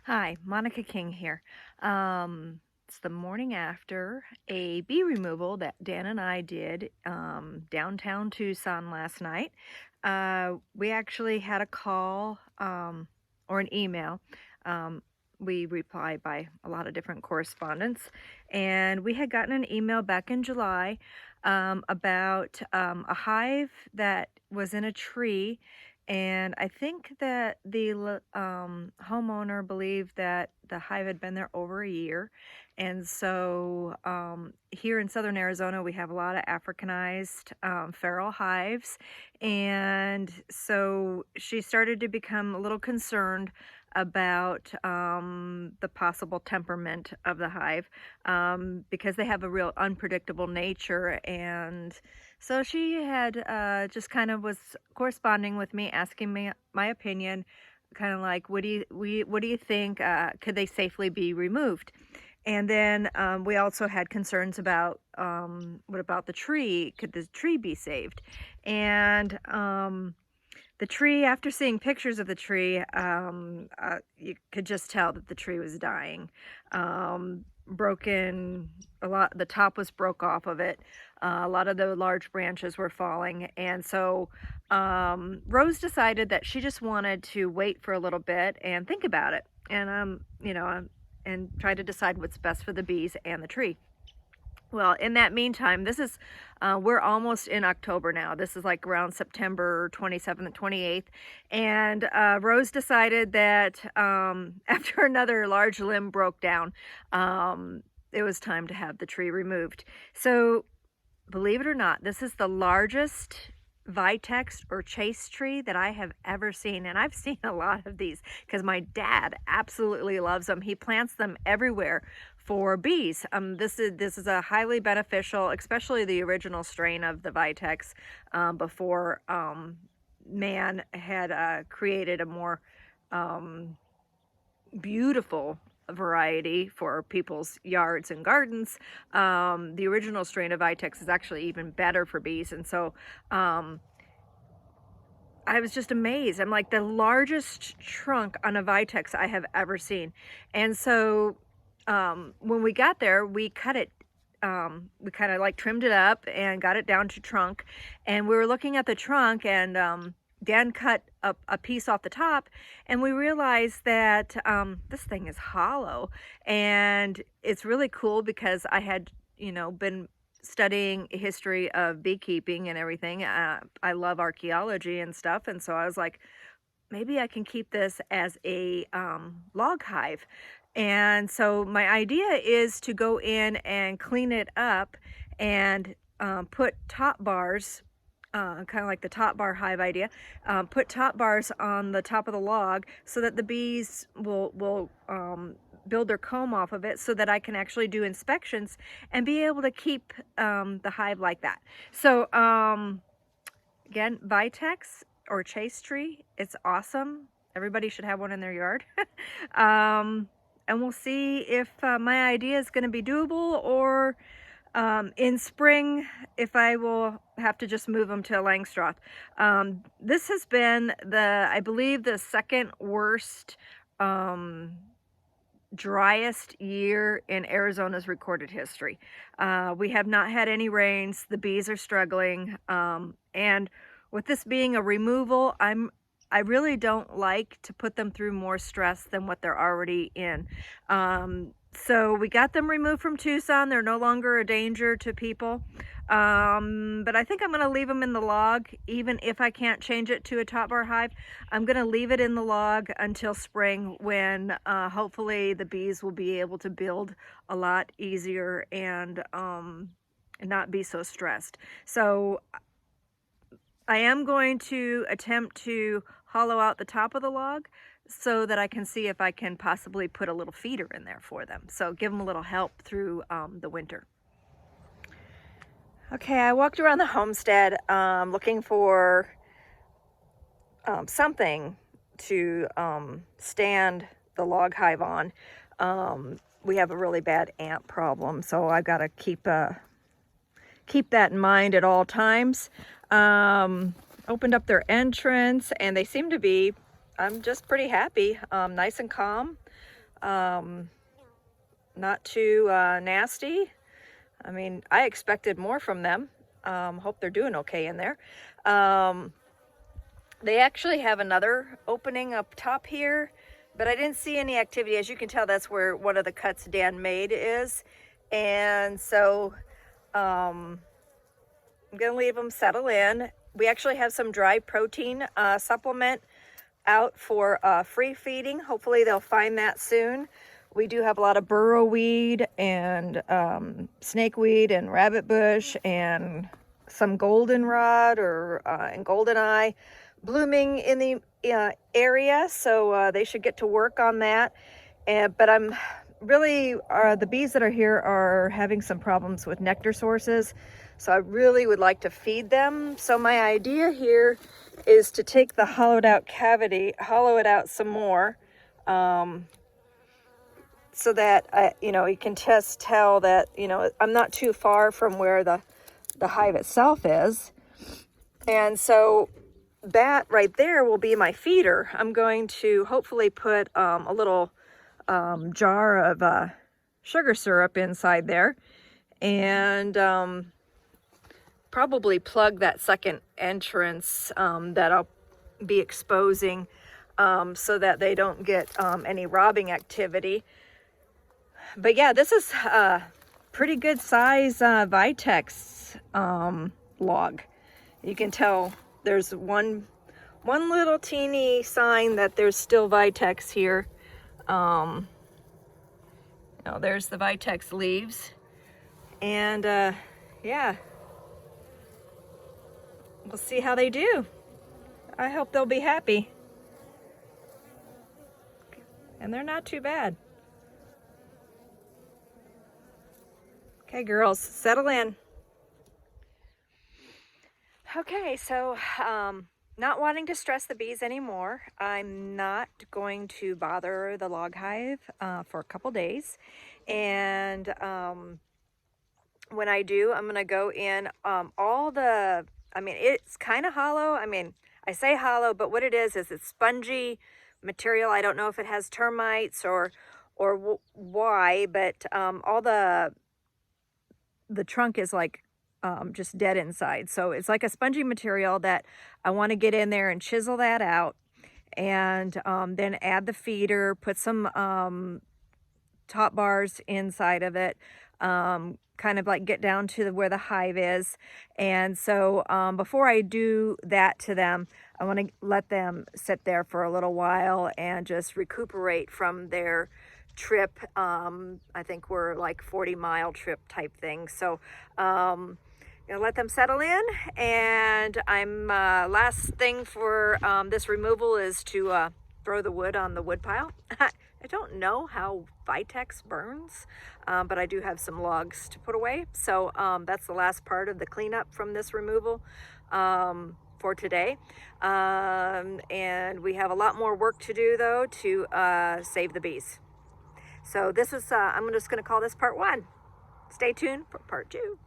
Hi, Monica King here. It's the morning after a bee removal that Dan and I did downtown Tucson last night. We actually had a call or an email. Um, we reply by a lot of different correspondence, and we had gotten an email back in July about a hive that was in a tree, and I think that the homeowner believed that the hive had been there over a year. And so here in southern Arizona, we have a lot of Africanized feral hives. And so she started to become a little concerned about the possible temperament of the hive because they have a real unpredictable nature. And so she had just kind of was corresponding with me, asking me my opinion, kind of like, what do you think? Could they safely be removed? And then we also had concerns about what about the tree? Could the tree be saved? And the tree, after seeing pictures of the tree, you could just tell that the tree was dying. Broken, a lot, the top was broke off of it. A lot of the large branches were falling. And so Rose decided that she just wanted to wait for a little bit and think about it. And, and try to decide what's best for the bees and the tree. Well, in that meantime, we're almost in October now. This is like around September 27th, 28th. And Rose decided that after another large limb broke down, it was time to have the tree removed. So, believe it or not, this is the largest Vitex or chase tree that I have ever seen. And I've seen a lot of these because my dad absolutely loves them. He plants them everywhere for bees. This is a highly beneficial, especially the original strain of the Vitex before man had created a more beautiful variety for people's yards and gardens. The original strain of Vitex is actually even better for bees. And so I was just amazed. I'm like, the largest trunk on a Vitex I have ever seen. And so when we got there, we cut it. We kind of like trimmed it up and got it down to trunk. And we were looking at the trunk, and Dan cut a piece off the top, and we realized that this thing is hollow. And it's really cool because I had, been studying history of beekeeping and everything. I love archaeology and stuff. And so I was like, maybe I can keep this as a log hive. And so my idea is to go in and clean it up and put top bars, kind of like the top bar hive idea, put top bars on the top of the log so that the bees will build their comb off of it, so that I can actually do inspections and be able to keep the hive like that. So again, Vitex or chase tree, it's awesome. Everybody should have one in their yard. And we'll see if my idea is going to be doable, or in spring, if I will have to just move them to Langstroth. This has been I believe, the second worst driest year in Arizona's recorded history. We have not had any rains. The bees are struggling. And with this being a removal, I really don't like to put them through more stress than what they're already in. So we got them removed from Tucson. They're no longer a danger to people. But I think I'm going to leave them in the log, even if I can't change it to a top bar hive. I'm going to leave it in the log until spring, when hopefully the bees will be able to build a lot easier and not be so stressed. So I am going to attempt to hollow out the top of the log so that I can see if I can possibly put a little feeder in there for them. So give them a little help through the winter. Okay, I walked around the homestead looking for something to stand the log hive on. We have a really bad ant problem, so I've got to keep that in mind at all times. Opened up their entrance, and they seem to be, I'm just pretty happy, nice and calm. Not too nasty. I mean, I expected more from them. Hope they're doing okay in there. They actually have another opening up top here, but I didn't see any activity. As you can tell, that's where one of the cuts Dan made is. And so I'm going to leave them settle in. We actually have some dry protein supplement out for free feeding. Hopefully they'll find that soon. We do have a lot of burrowweed and snakeweed and rabbit bush and some goldenrod and goldeneye blooming in the area, so they should get to work on that. But I'm really, the bees that are here are having some problems with nectar sources, so I really would like to feed them. So my idea here is to take the hollowed out cavity, hollow it out some more, so that you can just tell that I'm not too far from where the hive itself is. And so that right there will be my feeder. I'm going to hopefully put a little jar of sugar syrup inside there, and probably plug that second entrance that I'll be exposing, so that they don't get any robbing activity. But yeah, this is a pretty good size Vitex log. You can tell there's one little teeny sign that there's still Vitex here. There's the Vitex leaves. And yeah, we'll see how they do. I hope they'll be happy. And they're not too bad. Okay, girls, settle in. Okay, so not wanting to stress the bees anymore, I'm not going to bother the log hive for a couple days. And when I do, I'm going to go in it's kind of hollow. I mean, I say hollow, but what it is it's spongy material. I don't know if it has termites or why, but all the trunk is like just dead inside. So it's like a spongy material that I want to get in there and chisel that out, and then add the feeder, put some top bars inside of it, kind of like get down to where the hive is. And so before I do that to them, I want to let them sit there for a little while and just recuperate from their trip. I think we're like 40-mile trip type thing. So let them settle in. And I'm last thing for this removal is to throw the wood on the wood pile. I don't know how Vitex burns, but I do have some logs to put away. So that's the last part of the cleanup from this removal for today. And we have a lot more work to do, though, to save the bees. So this is, I'm just going to call this part 1. Stay tuned for part 2.